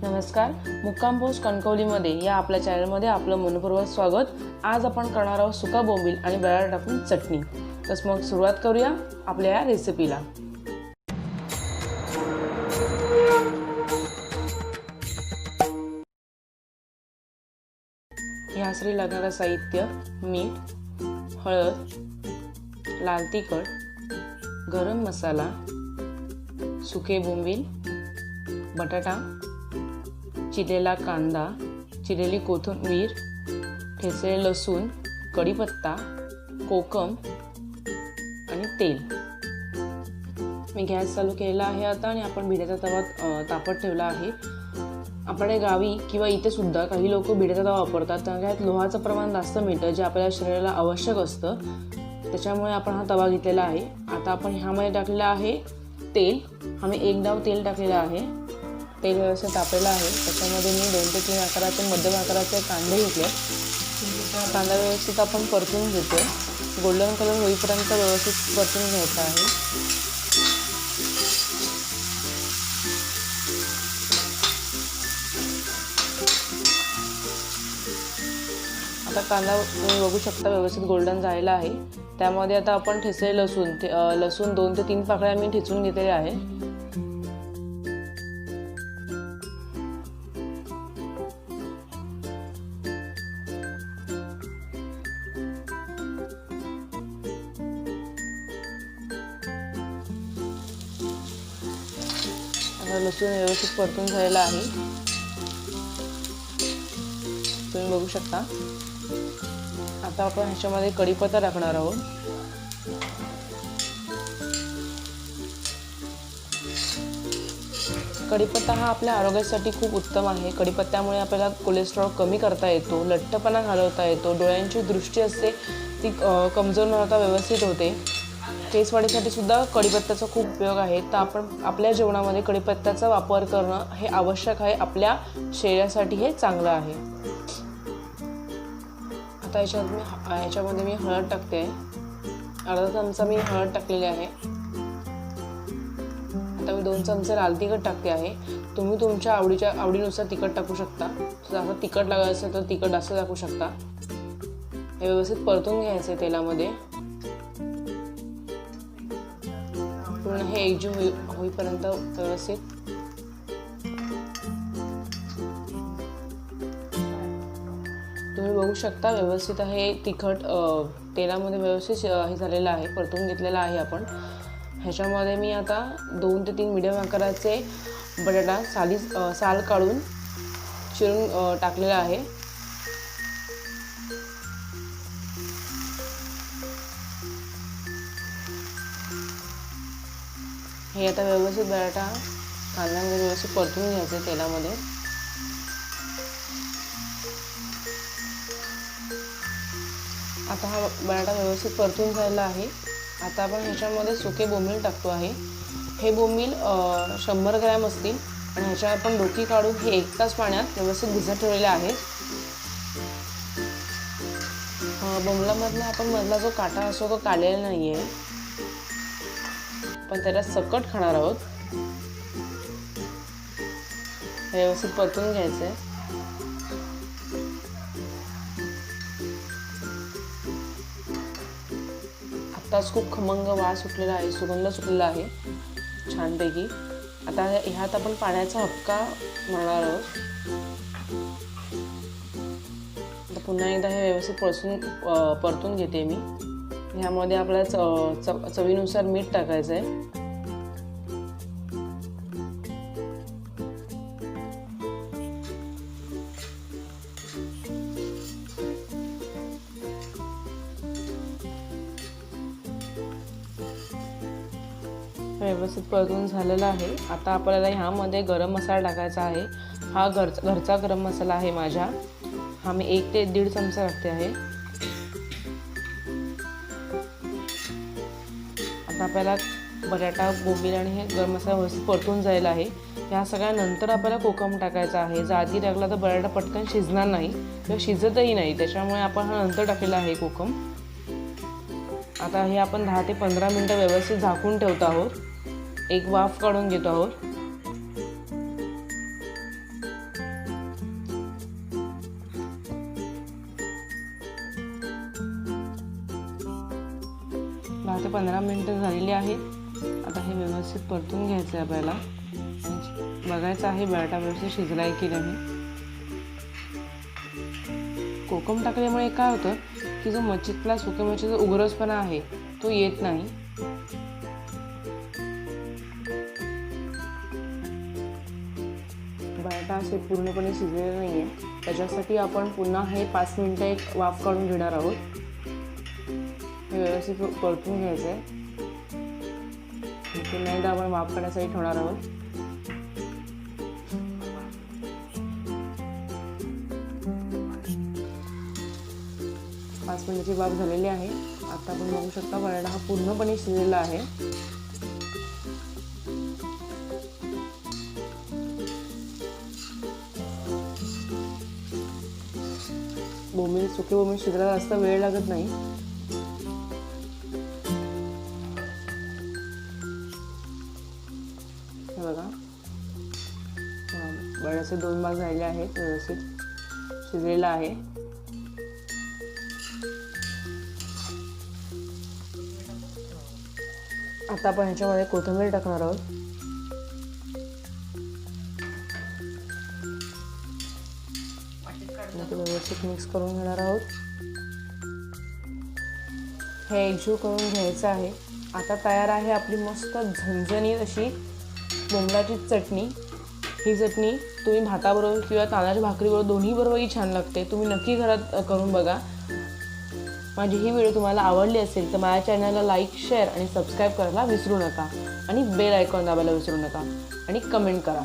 नमस्कार, मुक्काम पोस्ट कणकवलीमध्ये या आपल्या चॅनलमध्ये आपलं मनपूर्वक स्वागत। आज आपण करणार आहोत सुका बोंबील आणि बटाटा टाकून चटणी। तर मग सुरुवात करूया आपल्या या रेसिपीला। यासाठी लागणारे साहित्य: मीठ, हळद, लाल तिखट, गरम मसाला, सुके बोंबील, बटाटा, चिरलेला कांदा, चिरलेली कोथिंबीर, ठेचलेले लसूण, कढीपत्ता, कोकम आणि तेल। मी गॅस चालू केलेला आहे आता आणि आपण भिड्याचा तवा तापत ठेवला आहे। आपल्या गावी किंवा इथे सुद्धा काही लोक भिड्याचा तवा वापरतात, त्यात लोहाचं प्रमाण जास्त मिळतं जे आपल्या शरीराला आवश्यक असतं, त्याच्यामुळे आपण हा तवा घेतलेला आहे। आता आपण ह्यामध्ये टाकलेलं आहे तेल। आम्ही 1 डाव तेल टाकलेलं आहे। तेल व्यवस्थित तापलेलं आहे, त्याच्यामध्ये मी 2 ते 3 आकाराचे मध्यम आकाराचे कांदे घेतले। कांदा व्यवस्थित आपण परतून घेतो, गोल्डन कलर होईपर्यंत व्यवस्थित परतून घ्यायचा आहे। आता कांदा तुम्ही बघू शकता व्यवस्थित गोल्डन झालेला आहे। त्यामध्ये आता आपण ठेचलेले लसूण 2 ते 3 पाकळ्या मी ठेचून घेतलेले आहे। लसूण व्यवस्थित परतून झालेला आहे, तुम्ही बघू शकता। आता आपण ह्याच्यामध्ये कढीपत्ता टाकणार आहोत। कढीपत्ता हा आपल्या आरोग्यासाठी खूप उत्तम आहे। कढीपत्त्यामुळे आपल्याला कोलेस्ट्रॉल कमी करता येतो, लठ्ठपणा घालवता येतो, डोळ्यांची दृष्टी असते ती कमजोर न होता व्यवस्थित होते। केस वाढीसाठी सुद्धा कढीपत्त्याचा खूप उपयोग आहे। तर आपण आपल्या जेवणामध्ये कढीपत्त्याचा वापर करणं हे आवश्यक आहे, आपल्या शरीरासाठी हे चांगलं आहे। आता ह्याच्यामध्ये मी हळद टाकते, अर्धा चमचा मी हळद टाकलेली आहे। आता मी 2 चमचे लाल तिखट टाकते आहे। तुम्ही तुमच्या आवडीनुसार तिखट टाकू शकता, जास्त तिखट लागत असेल तर तिखट जास्त टाकू शकता। हे व्यवस्थित परतून घ्यायचे तेलामध्ये, पूर्ण हे एकजीव होईपर्यंत व्यवस्थित। तुम्ही बघू शकता व्यवस्थित हे तिखट तेलामध्ये व्यवस्थित हे झालेलं आहे, परतून घेतलेलं आहे आपण। ह्याच्यामध्ये मी आता 2 ते 3 मीडियम आकाराचे बटाटा साल काढून चिरून टाकलेला आहे। हे आता व्यवस्थित बटाटा कांद्यामध्ये व्यवस्थित परतून घ्यायचे तेलामध्ये। आता हा बटाटा व्यवस्थित परतून झालेला आहे। आता आपण ह्याच्यामध्ये सुके बोंबील टाकतो आहे। हे बोंबील 100 ग्रॅम असतील आणि ह्याच्या आपण डोकी काढून हे 1 तास पाण्यात व्यवस्थित भिजत ठेवलेले आहेत। बोंबलामधला आपण मधला जो काटा असतो तो काढलेला नाही आहे, पण त्याला सकट खाणार आहोत। व्यवस्थित परतून घ्यायचंय। आत्ताच खूप खमंग वास सुटलेला आहे, सुगंध सुटलेला आहे छानपैकी। आता ह्यात आपण पाण्याचा हबका मारणार आहोत। आता पुन्हा एकदा हे व्यवस्थित परतून घेते मी। ह्यामध्ये आपल्याला चवीनुसार मीठ टाकायचं आहे। व्यवस्थित परतून झालेला आहे। आता आपल्याला ह्यामध्ये गरम मसाला टाकायचा आहे। हा घरचा गरम मसाला आहे माझा, हा मी 1 ते 1.5 चमचा टाकते आहे। आता आपल्याला बटाटा, बोंबील आणि हे गरम मसाला व्यवस्थित परतून जायला आहे। ह्या सगळ्यानंतर आपल्याला कोकम टाकायचा आहे। जर आधी टाकला तर बटाटा पटकन शिजणार नाही किंवा शिजतही नाही, त्याच्यामुळे आपण हा नंतर टाकलेला आहे कोकम। आता हे आपण 10 ते 15 मिनिटं व्यवस्थित झाकून ठेवतो आहोत, एक वाफ काढून घेतो आहोत। 10 ते 15 मिनिटं झालेली आहेत. आता हे व्यवस्थित परतून घ्यायचं आहे आपल्याला आणि बघायचं आहे बटाटा व्यवस्थित शिजला आहे की नाही. कोकम टाकल्यामुळे काय होतं की जो मच्छीतला सुक्या मच्छीचा उग्रसपणा आहे तो येत नाही. बटाटा असे पूर्णपणे शिजलेले नाही आहे, त्याच्यासाठी आपण पुन्हा हे 5 मिनिटं एक वाफ काढून घेणार आहोत. हे व्यवस्थित परतून घ्यायचं आहे. पुन्हा एकदा आपण वाफ काढण्यासाठी ठेवणार आहोत. पाच मिनिटाची वाफ झालेली आहे. आता आपण बघू शकता बटाटा हा पूर्णपणे शिजलेला आहे. सुके बोंबील शिजायला जास्त वेळ लागत नाही. हे बघा बटाट्याचे 2 भाग झालेले आहेत, व्यवस्थित शिजलेला आहे. आता आपण ह्याच्यामध्ये कोथिंबीर टाकणार आहोत. व्यवस्थित मिक्स करून घेणार आहोत. हे एकजीव करून घ्यायचं आहे. आता तयार आहे आपली मस्त झणझणीत अशी बोंबलाची चटणी. ही चटणी तुम्ही भाताबरोबर किंवा तांदळाच्या भाकरीबरोबर दोन्ही बरोबरही छान लागते. तुम्ही नक्की घरात करून बघा. माझी ही व्हिडिओ तुम्हाला आवडली असेल तर माझ्या चॅनलला लाईक, शेअर आणि सबस्क्राईब करायला विसरू नका आणि बेल आयकॉन दाबायला विसरू नका आणि कमेंट करा.